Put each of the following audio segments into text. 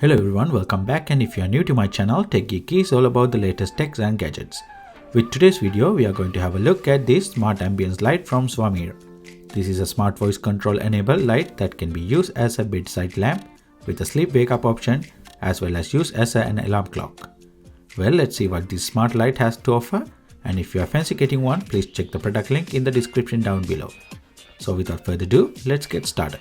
Hello everyone, welcome back, and if you are new to my channel, TechG is all about the latest techs and gadgets. With today's video, we are going to have a look at this smart ambience light from SWARMIR. This is a smart voice control enabled light that can be used as a bedside lamp with a sleep wake up option as well as used as an alarm clock. Well, let's see what this smart light has to offer, and if you are fancy getting one, please check the product link in the description down below. So without further ado, let's get started.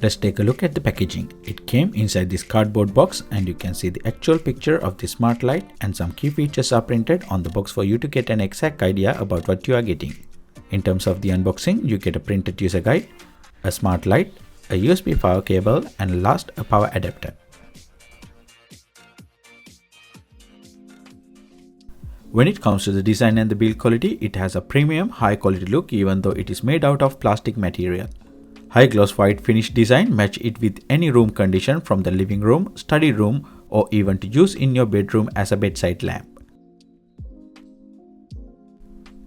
Let's take a look at the packaging. It came inside this cardboard box, and you can see the actual picture of the smart light, and some key features are printed on the box for you to get an exact idea about what you are getting. In terms of the unboxing, you get a printed user guide, a smart light, a USB power cable, and last a power adapter. When it comes to the design and the build quality, it has a premium high quality look even though it is made out of plastic material. High gloss white finish design match it with any room condition from the living room, study room, or even to use in your bedroom as a bedside lamp.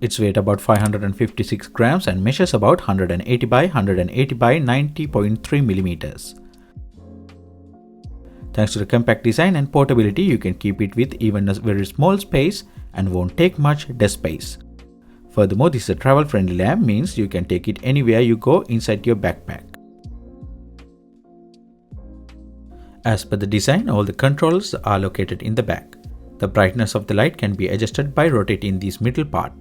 Its weight about 556 grams and measures about 180 by 180 by 90.3 millimeters. Thanks to the compact design and portability, you can keep it with even a very small space and won't take much desk space. Furthermore, this is a travel-friendly lamp, means you can take it anywhere you go inside your backpack. As per the design, all the controls are located in the back. The brightness of the light can be adjusted by rotating this middle part.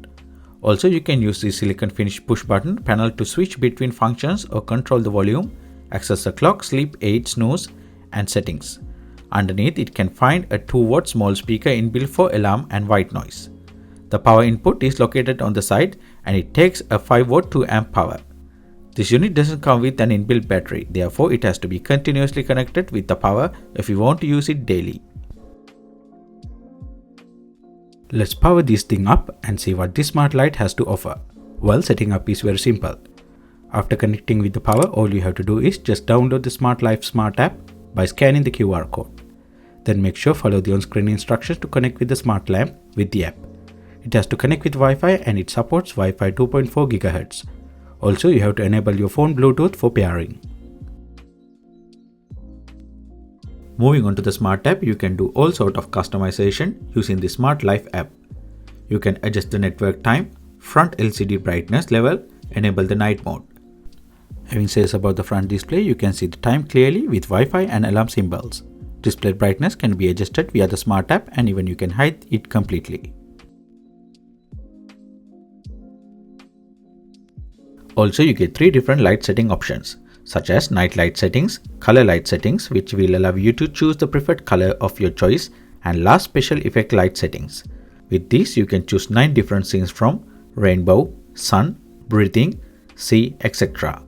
Also, you can use the silicone finish push button panel to switch between functions or control the volume, access the clock, sleep aid, snooze, and settings. Underneath, it can find a 2-watt small speaker inbuilt for alarm and white noise. The power input is located on the side, and it takes a 5-watt 2-amp power. This unit doesn't come with an inbuilt battery, therefore it has to be continuously connected with the power if you want to use it daily. Let's power this thing up and see what this smart light has to offer. Well, setting up is very simple. After connecting with the power, all you have to do is just download the Smart Life Smart app by scanning the QR code. Then make sure follow the on-screen instructions to connect with the smart lamp with the app. It has to connect with Wi-Fi, and it supports Wi-Fi 2.4 GHz. Also, you have to enable your phone Bluetooth for pairing. Moving on to the Smart app, you can do all sort of customization using the Smart Life app. You can adjust the network time, front LCD brightness level, enable the night mode. Having said about the front display, you can see the time clearly with Wi-Fi and alarm symbols. Display brightness can be adjusted via the Smart app, and even you can hide it completely. Also, you get 3 different light setting options, such as night light settings, color light settings, which will allow you to choose the preferred color of your choice, and last special effect light settings. With this, you can choose 9 different scenes from rainbow, sun, breathing, sea, etc.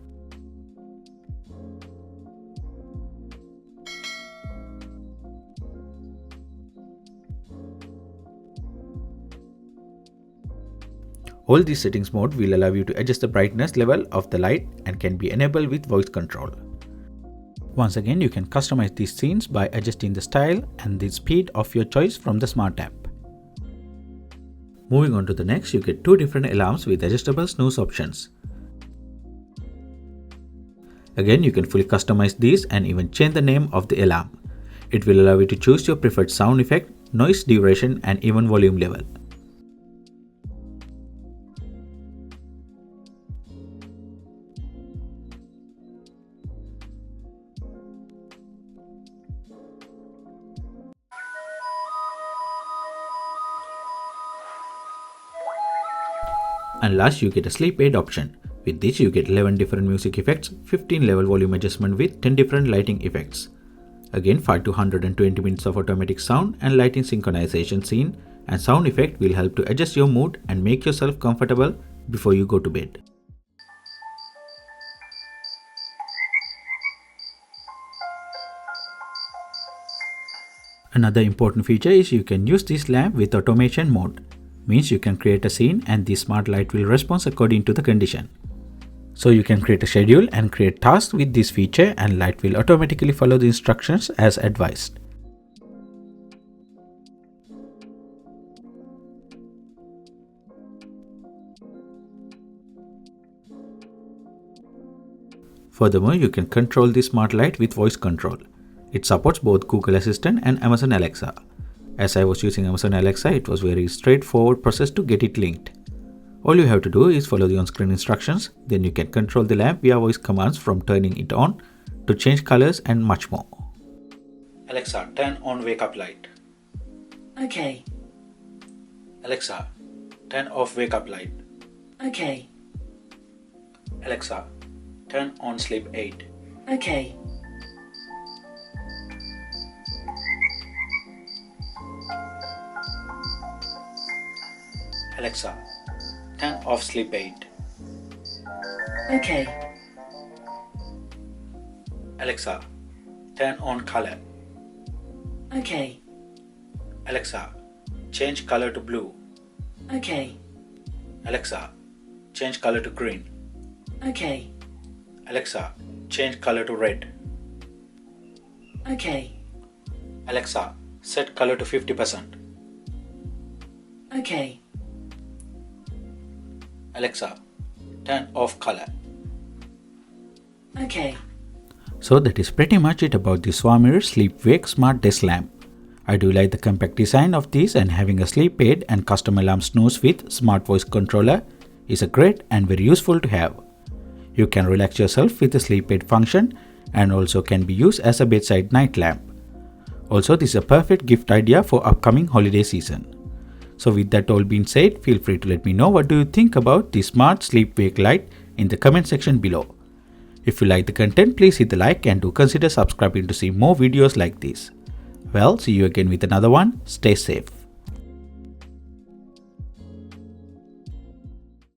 All these settings mode will allow you to adjust the brightness level of the light and can be enabled with voice control. Once again, you can customize these scenes by adjusting the style and the speed of your choice from the Smart app. Moving on to the next, you get 2 different alarms with adjustable snooze options. Again, you can fully customize these and even change the name of the alarm. It will allow you to choose your preferred sound effect, noise duration, and even volume level. And last, you get a sleep aid option. With this, you get 11 different music effects, 15 level volume adjustment with 10 different lighting effects. Again, 5 to 120 minutes of automatic sound and lighting synchronization scene and sound effect will help to adjust your mood and make yourself comfortable before you go to bed. Another important feature is you can use this lamp with automation mode. Means you can create a scene and the smart light will respond according to the condition. So you can create a schedule and create tasks with this feature and light will automatically follow the instructions as advised. Furthermore, you can control the smart light with voice control. It supports both Google Assistant and Amazon Alexa. As I was using Amazon Alexa, it was very straightforward process to get it linked. All you have to do is follow the on-screen instructions, then you can control the lamp via voice commands from turning it on to change colors and much more. Alexa, turn on wake up light. Okay. Alexa, turn off wake up light. Okay. Alexa, turn on sleep aid. Okay. Alexa, turn off sleep aid. Okay. Alexa, turn on color. Okay. Alexa, change color to blue. Okay. Alexa, change color to green. Okay. Alexa, change color to red. Okay. Alexa, set color to 50%. Okay. Alexa, turn off color. Okay. So that is pretty much it about the SWARMIR Sleep Wake Smart Desk Lamp. I do like the compact design of this, and having a sleep aid and custom alarm snooze with smart voice controller is a great and very useful to have. You can relax yourself with the sleep aid function and also can be used as a bedside night lamp. Also, this is a perfect gift idea for upcoming holiday season. So with that all being said, feel free to let me know what do you think about the smart sleep wake light in the comment section below. If you like the content, please hit the like and do consider subscribing to see more videos like this. Well, see you again with another one. Stay safe.